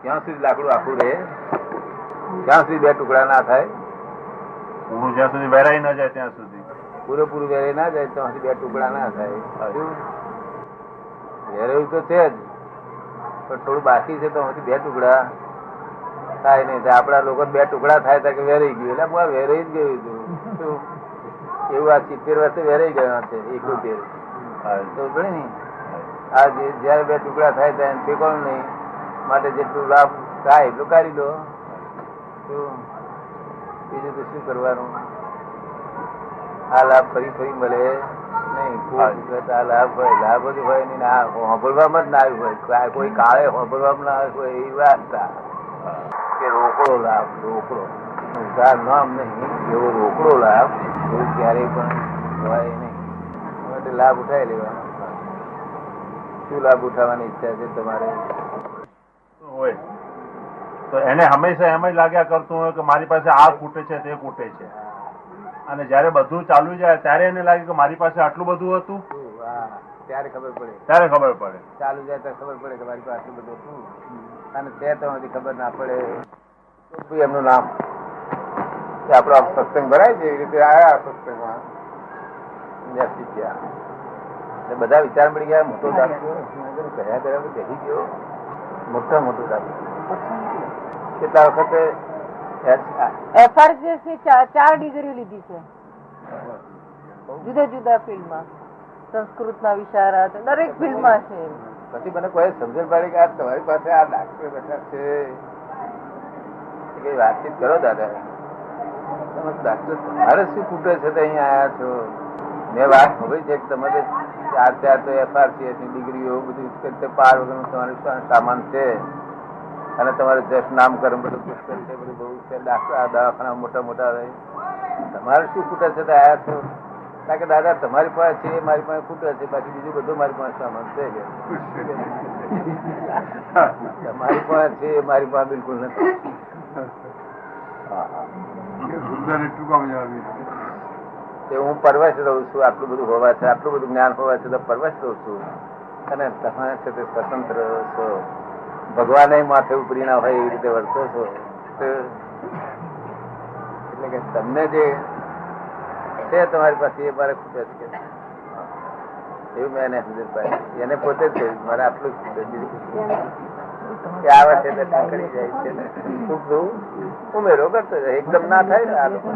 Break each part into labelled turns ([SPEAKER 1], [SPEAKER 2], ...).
[SPEAKER 1] ક્યાં સુધી લાકડું આખું રહે? ક્યાં સુધી બે ટુકડા ના થાય?
[SPEAKER 2] પૂરું જ્યાં સુધી વેરાઈ ના જાય ત્યાં સુધી.
[SPEAKER 1] પૂરેપૂરું વેરાઈ ના જાય ત્યાં સુધી બે ટુકડા ના થાય. વેરાયું તો છે જ, પણ થોડું બાકી છે તો બે ટુકડા થાય નહીં. આપડા લોકો બે ટુકડા થાય તો વેરાઈ ગયું, એટલે વેરાઈ જ ગયું હતું. એવું આ 70 વર્ષે વેરાઈ ગયા છે. 71 ને આ જયારે બે ટુકડા થાય ત્યારે ફેંકવાનું નહીં. માટે જેટલું લાભ થાય એટલું કાઢી દો. બીજું તો શું કરવાનું? આ લાભ ફરી ફરી મળે નહીં. આ લાભ હોય, લાભ જ હોય નહીં. સાંભળવામાં જ ના આવ્યું હોય, કોઈ કાળે સાંભળવામાં ના આવ્યું હોય એવી વાત કે રોકડો લાભ. રોકડો નામ નહીં, એવો રોકડો લાભ એવું ક્યારેય પણ હોય નહીં. માટે લાભ ઉઠાવી લેવાનો. શું લાભ ઉઠાવવાની ઈચ્છા છે તમારે?
[SPEAKER 2] હોય તો એને હંમેશા એમ જ લાગ્યા કરતું હોય કે મારી પાસે આ ખૂટે છે તે ખૂટે છે, અને જયારે બધું ચાલુ જાય ત્યારે એને લાગે કે મારી પાસે આટલું બધું હતું.
[SPEAKER 1] ત્યારે ખબર પડે. ચાલુ જાય તો ખબર પડે કે મારી પાસે આટલું બધું હતું, અને તે તો ખબર ના પડે. એમનું નામ આપડો સત્સંગ ભરાય છે એવી રીતે આયા સત્સંગમાં બધા વિચાર પડી ગયા. મોટો દાખલો કયા કર્યા કહી ગયો. મોટા મોટો દાખલો કેટલા વખતે
[SPEAKER 3] FRCS 4 ડિગ્રી લીધી છે જુદા જુદા ફિલ્ડમાં. સંસ્કૃતના વિશારદ દરેક ફિલ્ડમાં છે.
[SPEAKER 1] પછી મને કોઈ સમજણ પાડી કે આ તમારી પાસે આ ડાક્ટર બેઠા છે, કઈ વાતચીત કરો દાદા. ડાક્ટર તમારે શું ખૂટે છે તો અહીંયા આવ્યા છો? મેં વાત ખબર છે કે તમારે 4 તો FRCS ની ડિગ્રીઓ બધું પાર વગરનું તમારે સામાન છે, અને તમારે જશ નામકરણ બધું પુષ્કળ છે, બધું બહુ છે. દવાખાના મોટા મોટા રહે. તમારે શું ખૂટે છે તો આવ્યા છો? કારણ કે દાદા તમારી પાસે છે, મારી પાસે ખૂટે છે, બાકી બીજું બધું મારી પાસે સામાન છે. તમારી પાસે છે, મારી પાસે બિલકુલ નથી. હું પરવશ રહું છું. આટલું બધું હોવા છે, આટલું બધું જ્ઞાન હોવા છે તો પરવશ રહું છું. અને તમે છે તે સ્વતંત્ર છો. ભગવાન માથે ઉપરી ના હોય એવી રીતે વર્તો છો. એટલે કે તમને જે છે તમારી પાસે એ મારે ખૂટે છે એવું મેં એને સમજ પાડી. એને પોતે જ કહ્યું મારે આટલું જ આવે છે એટલે કરી જાય છે. ઉમેરો કરતો જાય, એકદમ ના થાય ને. આ લોકો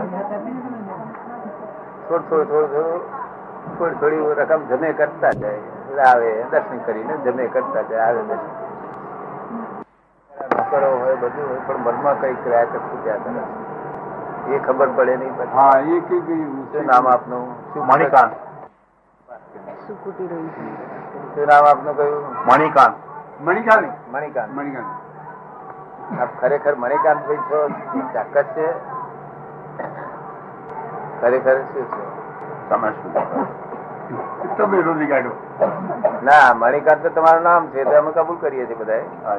[SPEAKER 1] થોડી રકમ જમે કરતા જાય, આવે દર્શન કરીને જમે કરતા જાય, આવે દર્શન નોકરો હોય બધું હોય, પણ મનમાં કઈ ક્રિયા કે ખૂટ્યા કરે એ ખબર પડે નહીં. શું નામ આપનું?
[SPEAKER 2] મણિકાંત.
[SPEAKER 1] શું નામ આપનું કયું?
[SPEAKER 2] મણિકાંત.
[SPEAKER 1] મણિકાંત. આપ ખરેખર મણિકાંત ભાઈ છો? તાકાત છે ખરેખર? શું છે
[SPEAKER 2] તમે શું
[SPEAKER 1] ના? મણિકાંત તો તમારું નામ છે તો અમે કબૂલ કરીએ છીએ બધા.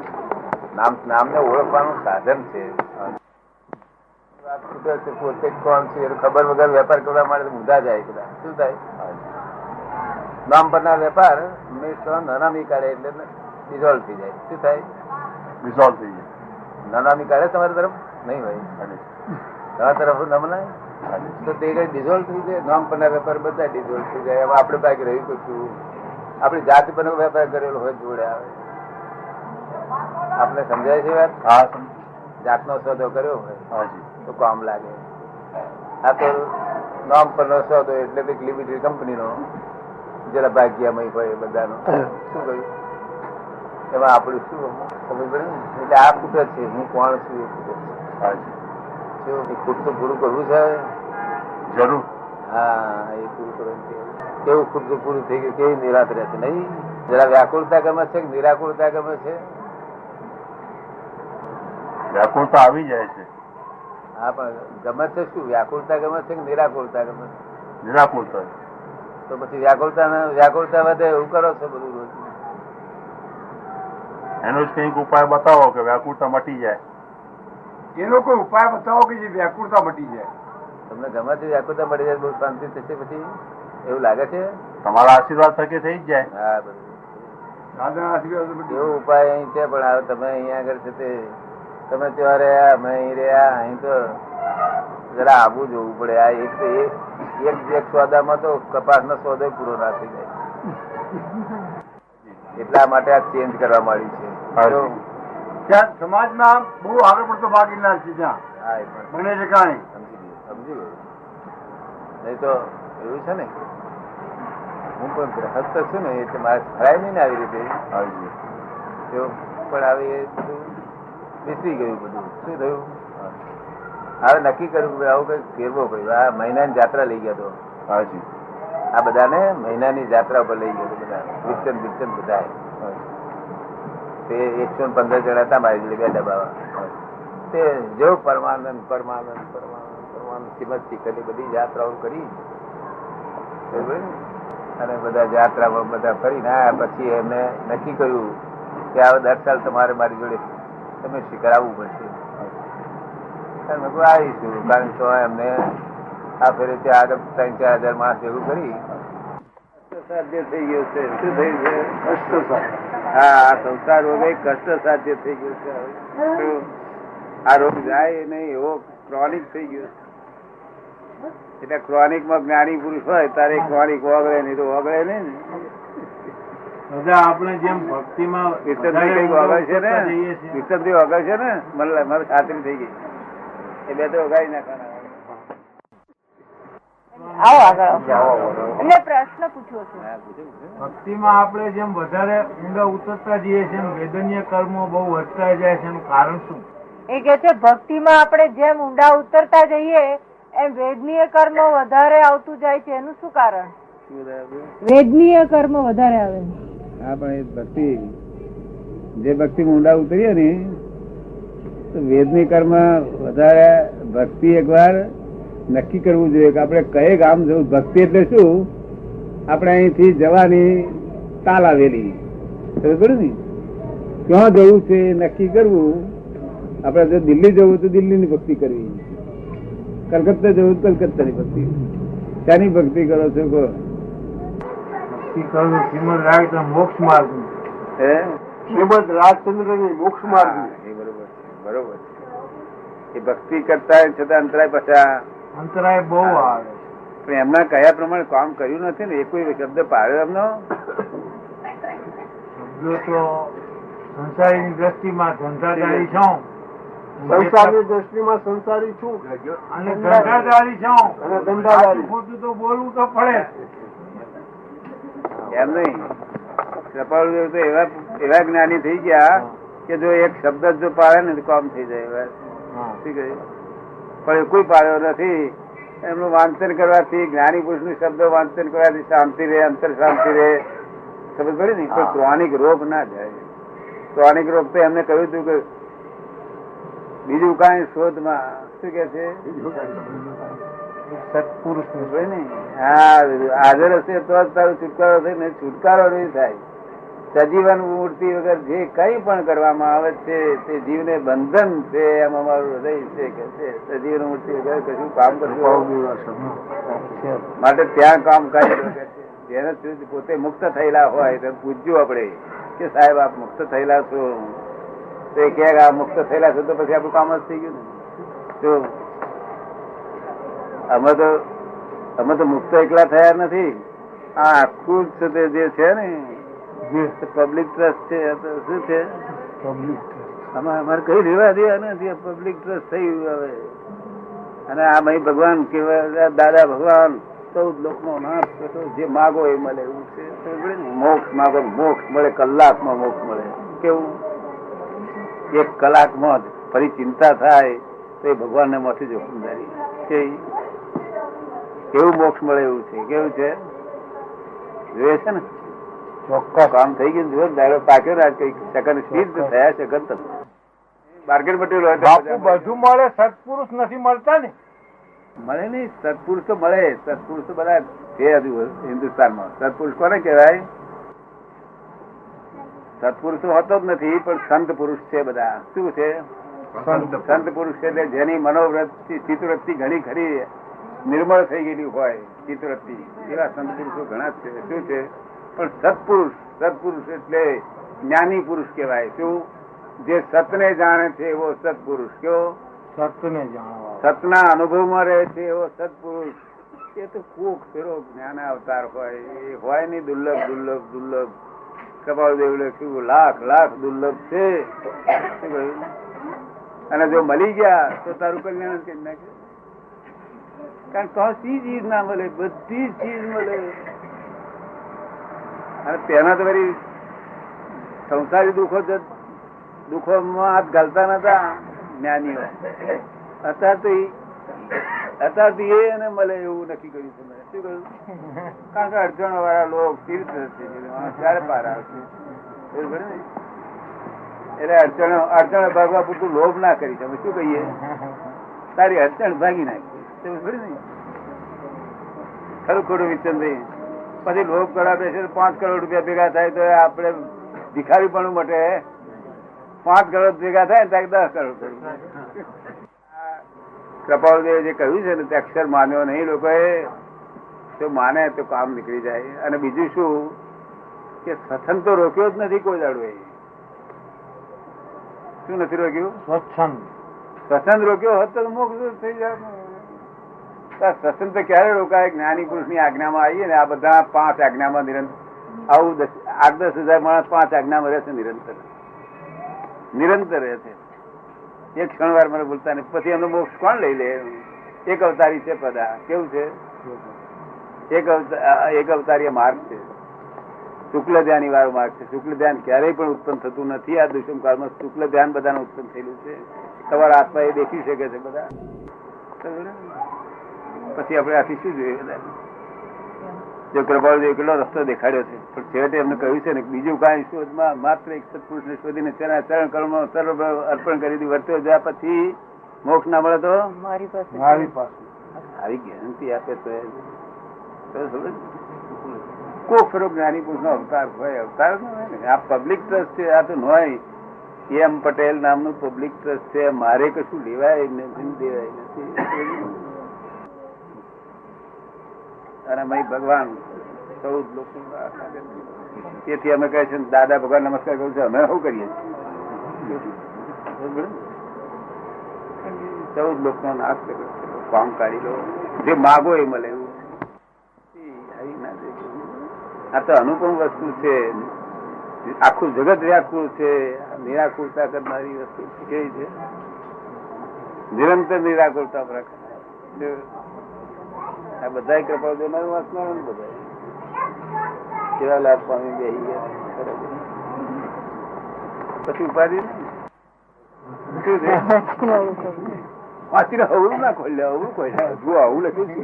[SPEAKER 1] નામને ઓળખવાનું સાધન છે. પોતે કોણ છે ખબર વગર વેપાર કરવા માટે મુદ્દા જાય બધા. શું થાય? નામ પરના વેપાર નાનામી કાઢે એટલે ડિઝોલ્વ થઈ જાય. શું થાય?
[SPEAKER 2] ડિઝોલ્વ થઈ જાય.
[SPEAKER 1] નાનામી કાઢે તમારી તરફ નહીં હોય, તમારા તરફ ન બનાય તો તે કઈ ડિઝોલ્વ થઈ જાય. નામ પરના વેપાર બધા ડિઝોલ્વ થઈ જાય. હવે આપણે બાકી રહ્યું કશું આપણી જાતિ પરનો વેપાર કરેલો હોય જોડે આવે. આપણે સમજાય છે વાત?
[SPEAKER 2] હા.
[SPEAKER 1] જાતનો સોદો કર્યો હોય તો કામ લાગે. આ તો નામ પરનો સોદો એટલે લિમિટેડ કંપનીનો જરા ભાગ્યમય હોય બધાનો. શું કહ્યું એમાં આપણું શું સમજ પડે ને? એટલે આ ખૂટે છે. હું કોણ છું એ ખૂટે છે. ખૂટતું પૂરું કરવું છે
[SPEAKER 2] જરૂર.
[SPEAKER 1] હા, એ પૂરું કરવું છે. કેવું ખૂટતું પૂરું થઈ ગયું, કેવી નિરાશ રહે છે નહીં? જરા વ્યાકુળતા ગમે છે કે નિરાકુળતા ગમે છે?
[SPEAKER 2] વ્યાકુળતા આવી જાય છે.
[SPEAKER 1] હા, પણ ગમે છે શું? વ્યાકુળતા ગમે છે કે નિરાકુળતા ગમે છે?
[SPEAKER 2] નિરાકુળતા.
[SPEAKER 1] તો પછી વ્યાકુળતા વધે એવું કરો છો બધું રોજ?
[SPEAKER 2] એનો જ કઈક ઉપાય બતાવો કે વ્યાકુળતા મટી જાય.
[SPEAKER 4] એનો કોઈ ઉપાય બતાવો કે જે વ્યાકુળતા મટી જાય.
[SPEAKER 1] તમને ગમે છે વ્યાકુળતા મટી જાય, બહુ શાંતિ થશે પછી એવું લાગે છે?
[SPEAKER 2] તમારા આશીર્વાદ થકી થઈ જ જાય.
[SPEAKER 1] હા, બધું
[SPEAKER 4] દાદા આશીર્વાદ બધું.
[SPEAKER 1] એવો ઉપાય અહીં છે, પણ હવે તમે અહીંયા આગળ છે તે તમે ત્યાં રહ્યા, અમે અહીં રહ્યા, અહીં તો જરા આબુ જોવું પડે. આ એક સોદામાં તો કપાસનો સોદો પૂરો ના થઈ જાય. એટલા માટે આ ચેન્જ કરવા માંડી છે. જો
[SPEAKER 4] ત્યાં સમાજમાં બહુ આગળ પડતો ભાગ ઇલ્લા છે ત્યાં
[SPEAKER 1] હા, એ પણ
[SPEAKER 4] બને ઠેકાણે.
[SPEAKER 1] સમજી ગયું. નહીં તો એવું છે ને, હું પણ ગ્રહસ્થ છું ને, એટલે મારે ફરાય નહીં ને આવી રીતે. જો પણ આવી એ બધું બેસી ગયું. બધું શું થયું? હવે નક્કી કર્યું કે આવું કઈ ફેરવો કર્યો. આ મહિનાની જાત્રા લઈ ગયો હતો. આ બધાને મહિનાની જાત્રા ઉપર લઈ ગયો હતો. બધા વિચન બધા તે 115 જણા હતા મારી જોડે, 2 ડબ્બા. તે જો પરમાનંદ શ્રીમદ શિખરની બધી યાત્રાઓ કરી અને બધા યાત્રામાં બધા ફરીને આવ્યા. પછી એમને નક્કી કર્યું કે હવે 10 સાલ તમારે મારી જોડે તમે શિખર આવવું પડશે. આવીશું, કારણ કે એમને આ ફેરે ત્યાં આગળ 3-4 હજાર માણસ ભેગું કરી સાધ્ય થઈ ગયું છે. શું થયું છે? કષ્ટ સાધ્ય. હા, આ સંસાર રોગ કષ્ટ સાધ્ય થઈ ગયું છે. આ રોગ જાય નહીં એવો ક્રોનિક થઈ ગયો છે. એટલે ક્રોનિક માં જ્ઞાની પુરુષ હોય તારે ક્રોનિક ઓગળે નહીં તો ઓગળે નહીં ને.
[SPEAKER 2] આપણે જેમ ભક્તિમાં
[SPEAKER 1] વિચનથી ઓગળ છે ને, વિચનથી ઓગળ છે ને, મને ખાતરી થઈ ગઈ. એ બે તો ઓગાળી નાખવાના.
[SPEAKER 3] આવો આગળ એટલે પ્રશ્ન પૂછવો છે.
[SPEAKER 2] ભક્તિમાં આપણે જેમ વધારે ઊંડા ઉતરતા જઈએ છીએ એમ વેદનીય કર્મો બહુ વધતા જાય છે. એનું કારણ શું?
[SPEAKER 3] એ કે છે ભક્તિમાં આપણે જેમ ઊંડા ઉતરતા જઈએ એમ વેદનીય કર્મ વધારે આવતું જાય છે. એનું શું કારણ? વેદનીય કર્મ વધારે આવે.
[SPEAKER 1] હા, પણ એ ભક્તિ જે ભક્તિ ઊંડા ઉતરીએ ને તો વેદની કર્મ વધારે. ભક્તિ એકવાર નક્કી કરવું જોઈએ કે આપણે કયે ગામ જવું. ભક્તિ એટલે શું? આપણે અહીંથી જવાની તાલ આવેલી ખબર ને, ક્યાં જવું છે નક્કી કરવું. આપણે જો દિલ્હી જવું તો દિલ્હીની ભક્તિ કરવી, કલકત્તા જવું તો કલકત્તાની ભક્તિ. ત્યાંની ભક્તિ કરો છો કહો?
[SPEAKER 2] શ્રીમદ રાગ મોક્ષ માર્ગ.
[SPEAKER 4] શ્રીમદ રાજચંદ્રની મોક્ષ માર્ગ.
[SPEAKER 1] એ બરોબર છે, બરોબર છે. એ ભક્તિ કરતા છતાં અંતરાય પાછા
[SPEAKER 2] અંતરાય બહુ આવે.
[SPEAKER 1] પણ એમના કયા પ્રમાણે કામ કર્યું નથી ને. એ કોઈ શબ્દ પાડ્યો એમનો?
[SPEAKER 2] શબ્દો તો સંસારીની દ્રષ્ટિમાં ધંધાદારી છું,
[SPEAKER 4] સંસારની દ્રષ્ટિમાં સંસારી છું
[SPEAKER 2] અને ધંધાદારી છું,
[SPEAKER 4] અને ધંધાદારી.
[SPEAKER 2] ખોટું તો બોલવું તો પડે.
[SPEAKER 1] એમ નહીં. કૃપાળુદેવ તો એવા જ્ઞાની થઈ ગયા કે જો એક શબ્દ જો પાડે ને તો કામ થઈ જાય. પણ કોઈ પાડ્યો નથી. એમનું વાંચન કરવાથી, જ્ઞાની પુરુષ નું શબ્દ વાંચન કરવાથી શાંતિ રહે, અંતર શાંતિ રહે. ખબર પડી ને? કોઈ ક્રોનિક રોગ ના જાય. ક્રોનિક રોગ તો એમને કહ્યું હતું કે બીજું કઈ શોધમાં શું કે છે
[SPEAKER 2] સત્પુરુષ
[SPEAKER 1] ને. હા, હાજર હશે તો જ તારો છુટકારો થાય ને. છુટકારો નહીં થાય. સજીવન મૂર્તિ વગર જે કઈ પણ કરવામાં આવે છે તે જીવને બંધન છે. એમ અમારું હૃદય છે કે છે સજીવન મૂર્તિ વગર કશું કામ કરવું માટે ત્યાં કામ કરી. જેને પોતે મુક્ત થયેલા હોય તો પૂછ્યું આપણે કે સાહેબ આપ મુક્ત થયેલા છો? તો એ કે આ મુક્ત થયેલા છો તો પછી આપણું કામ જ થઈ ગયું ને. તો અમે તો મુક્ત એકલા થયા નથી. આ આખું જ જે છે ને પબ્લિક ટ્રસ્ટ છે. શું છે? અમારે કઈ રેવા દે નથી. પબ્લિક ટ્રસ્ટ થયું હવે. અને આ ભગવાન કેવા દાદા ભગવાન 14 લોકનો નાશ. જે માગો એ મળે એવું છે. મોક્ષ માગો મોક્ષ મળે. કલાકમાં મોક્ષ મળે. કેવું? 1 કલાકમાં જ ફરી ચિંતા થાય તો એ ભગવાન ને માંથી જોખમદારી કેવું મોક્ષ મળે એવું છે. કેવું છે? જોયે છે ને? ચોખ્ખા કામ થઈ ગયું. જો દાડો પાક્યો ને કઈ સેકન્ડ સ્પીડ થયા સેકન્ડ બાર્ગેન પટેલ હોય
[SPEAKER 2] બધું મળે. સત્પુરુષ નથી મળતા ને.
[SPEAKER 1] મળે નઈ. સત્પુરુષ તો મળે. સત્પુરુષ તો બધા છે હજુ હિન્દુસ્તાનમાં. સત્પુરુષ કોને કહેવાય? સત્પુરુષ હોતો જ નથી, પણ સંત પુરુષ છે બધા. શું છે? સંત પુરુષ એટલે જેની મનોવૃત્તિ ચિત્તવૃત્તિ ઘણી ખરી નિર્મળ થઈ ગયેલી હોય. ચિત્તવૃત્તિ એવા સંત પુરુષો ઘણા છે. શું છે? પણ સત્પુરુષ એટલે જ્ઞાની પુરુષ કહેવાય. શું? જે સતને જાણે છે એવો સત્પુરુષ. કેવો?
[SPEAKER 4] સતને જાણવા
[SPEAKER 1] સતના અનુભવમાં રહે છે એવો સત્પુરુષ. એ તો કોક ફેરો જ્ઞાન અવતાર હોય, એ હોય નહીં. દુર્લભ કપાળદેવ લખ્યું લાખ દુર્લભ છે. શું કહ્યું? અને જો મળી ગયા તો તારું કલ્યાણ કરી નાખે. કારણ તો ચીજ ના મળે, બધી ચીજ મળે. અને તેના તો વળી સંસારી દુઃખોમાં હાથ ઘાલતા નતા જ્ઞાનીઓ. અત્યાર તો એ એને મળે એવું નક્કી કર્યું છે. શું કહ્યું? કારણ કે અડચણો વાળા લોકો તીર્થ ત્યારે પાર આવશે. એટલે અડચણો ભાગવા પૂરતું લોભ ના કરી. તમે શું કહીએ? તારી અડચણ ભાગી નાખી. ખરું ખોટું વિચંદભાઈ? પછી લોભ કરવા બેસે 5 કરોડ રૂપિયા ભેગા થાય તો આપણે ભિખારી પણ મટે. 5 કરોડ ભેગા થાય ને 10 કરોડ. કપાળદેવે જે કહ્યું છે ને તે અક્ષર માન્યો નહીં લોકોએ. તો માને તો કામ નીકળી જાય. અને બીજું શું કે સત્સંગ તો રોક્યો જ નથી કોઈ દાડો. શું નથી રોક્યું? સત્સંગ રોક્યો હોત તો મોક્ષ થઈ જાય. સત્સંગ તો ક્યારે રોકાય? જ્ઞાની પુરુષ ની આજ્ઞામાં આવીએ ને. આ બધા 5 આજ્ઞામાં નિરંતર આવું 8-10 હજાર માણસ 5 આજ્ઞામાં રહે છે. નિરંતર રહે છે. એક ક્ષણવાર મને બોલતા નહીં. પછી એમનો મોક્ષ કોણ લઈ લે? એક અવતારી છે પદા. કેવું છે? એક અવતારી માર્ગ છે. શુક્લ ધ્યાની વાળો માર્ગ છે. શુક્લ ધ્યાન ક્યારેય પણ ઉત્પન્ન થતું નથી. આ દુષ્મ કાળમાં શુક્લ ધ્યાન બધાનું ઉત્પન્ન થયેલું છે. તમારા આત્મા એ દેખી શકે છે બધા. પછી આપણે આથી શું જોઈએ? જો કૃપાળુદેવ કેટલો રસ્તો દેખાડ્યો છે, પણ છેવટે એમને કહ્યું છે ને બીજું કાંઈ શોધમાં માત્ર એક સત્પુરુષને શોધીને તેના ચરણ કળમાં સર્વ અર્પણ કરી દીધું. વર્ત્યો જ્યાં પછી મોક્ષ ના મળે તો
[SPEAKER 3] મારી પાસે
[SPEAKER 1] આવી ગેરંટી આપે તો કોઈ ફરો જ્ઞાની પુરુષ નો અવતાર હોય. અવતાર ન હોય ને. આ પબ્લિક ટ્રસ્ટ છે. આ તો નોય એમ પટેલ નામનું પબ્લિક ટ્રસ્ટ છે. મારે કશું લેવાય નથી, દેવાય નથી. અને ભાઈ ભગવાન 14 લોકો. તેથી અમે કહે છે દાદા ભગવાન નમસ્કાર કરું છું. અમે શું કરીએ છીએ? 14 લોકો નાશ કર્યો. કામ કાઢી લો. જે માગો એ મળે એવું. આ તો અનુપમ વસ્તુ છે. આખું જગત વ્યાકુળ છે. નિરાકુરતા કરનારી વસ્તુ કેવી છે? નિરંતર નિરાકુરતા પ્રકટ. આ બધા કૃપા દેનાર વાંચનાર બધા કેવા લાભ પામી બેસી ગયા. પછી ઉપાધિ શું છે? વાંચીને અવરું ના ખોલ્યા. અવરું ખોલ્યા જુઓ આવું લખ્યું છે.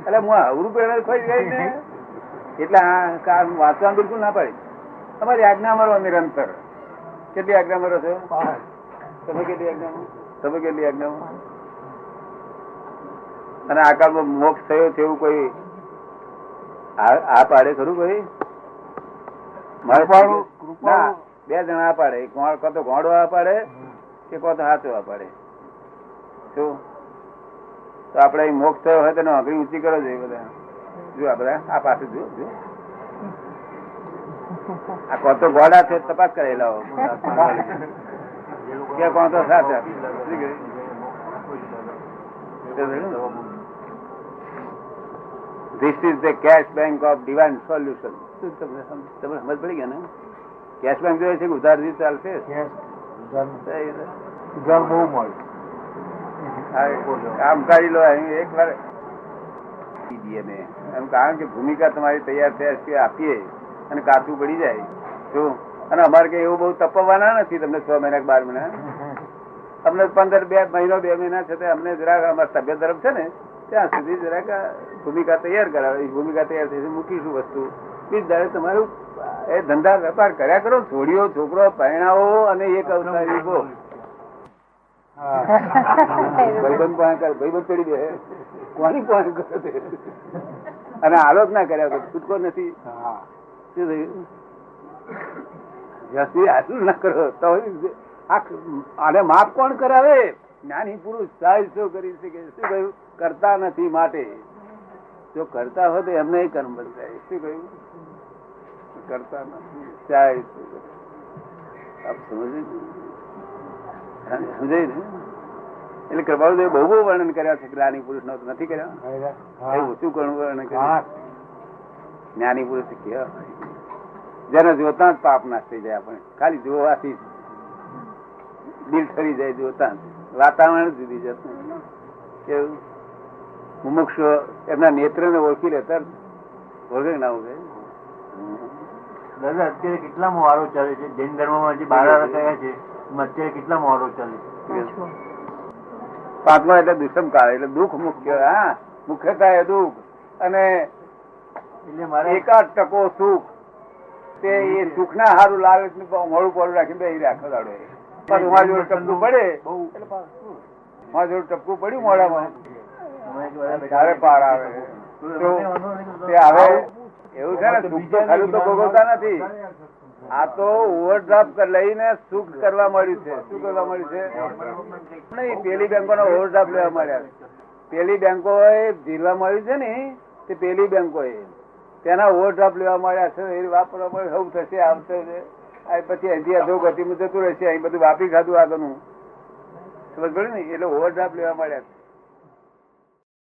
[SPEAKER 1] એટલે હું અવરું પહેલા ખોઈ ગઈ ને. એટલે આ વાંચવા બિલકુલ ના પાડી. તમારી આજ્ઞા મારો નિરંતર. કેટલી આજ્ઞા મારો છો? તમે કેટલી આજ્ઞામાં? અને આ કાળમાં મોક્ષ થયો તેવું કોઈ આ પાડે ખરું? કોઈ બે જણા આ પાડે. કો તો ઘોડો આ પાડે કે કો તો હાથો આ પાડે. શું તો આપડે મોક્ષ થયો હોય તો આંગળી ઊંચી કરો જોઈએ બધા. જો આ બધા આ પાસે જો આ કો તો ઘોડા છે તપાસ કરેલા કે કોણ તો સાથે. This is the cash bank of divine solution. તમે સમજ પડી ગયા ને? કેશ બેંક જોઈએ છે કે ઉધારથી ચાલશે? આમ કાઢી લો એક વાર. કારણ કે ભૂમિકા તમારી તૈયાર થયા છે આપીએ અને કાચું પડી જાય. શું? અને અમારે કઈ એવું બહુ તપવાના નથી. તમને 6 મહિના 12 મહિના. અમને 15 2 મહિના છે. અમને જરાક અમારી તબિયત તરફ છે ને ત્યાં સુધી જરાક ભૂમિકા તૈયાર કરાવે. ભૂમિકા તૈયાર થઈ મૂકીશું વસ્તુ. બીજ દાડે તમારું એ ધંધા વેપાર કર્યા કરો. છોડીઓ છોકરો પરણાવો અને એક અવતારી ગો. ભાઈબંધ ચડી દે કોની પણ કરે અને આલોક ના કર્યા છૂટકો નથી. શું થયું? હાથું ના કરો તો આને માફ કોણ કરાવે? જ્ઞાની પુરુષ સાહેબ કરી શકે. શું કહ્યું? કરતા નથી માટે. જો કરતા હોય તો એમને કર્મ બંધ થાય. શું કહ્યું?
[SPEAKER 5] કરતા નથી. ચાય આપ સમજે સમજાય ને? એટલે કૃપાળુદેવે બહુ બહુ વર્ણન કર્યા છે જ્ઞાની પુરુષ નો, નથી કર્યા? એવું શું કરવું વર્ણન કર્યું? જ્ઞાની પુરુષ કેવા જેને જોતા જ પાપ નાશ થઈ જાય. આપણે ખાલી જોવાથી દિલ ઠરી જાય, જોતા વાતાવરણ જુદી જતું. કેવું મુમુક્ષ એમના નેત્ર ને ઓળખી લે તરત ઓળખે ના ઓળખે.
[SPEAKER 6] દાદા અત્યારે કેટલા મોહારો ચાલે છે જૈન ધર્મમાં? જે બારા કયા છે અત્યારે કેટલા મોહારો ચાલે છે?
[SPEAKER 5] પાંચમા એટલે દુષ્મ કાળ, એટલે દુઃખ મુખ્ય. હા, મુખ્યતા એ દુઃખ અને
[SPEAKER 6] એટલે મારે
[SPEAKER 5] એકાદ ટકો સુખ. તે એ સુખ ના હારું લાવે મોડું પોડું રાખીને બેસી રાખો દાડો. મારા જોડે ટપકું પડે એટલે મારા જોડે ટપકું પડ્યું મોડામાં ત્યારે પાર આવે. તો તે હવે એવું છે ને, સુખ તો ખરું તો ભોગવતા નથી. આ તો ઓવરડ્રાફ્ટ લઈને સુખ કરવા મળ્યું છે. શું કરવા મળ્યું છે? નહીં, પેલી બેંકો નો ઓવરડ્રાફ્ટ લેવા મળ્યા. પેલી બેંકો જીરવા મળ્યું છે ને, તે પેલી બેંકો તેના ઓવરડ્રાફ્ટ લેવા મળ્યા છે. એ વાપરવા મળે સૌ થશે, આવશે પછી અહીંથી અધોગતિમાં જતું રહેશે. અહીં બધું વાપરી ખાધું આગળનું સમજ પડે ને, એટલે ઓવરડ્રાફ્ટ લેવા મળ્યા છે.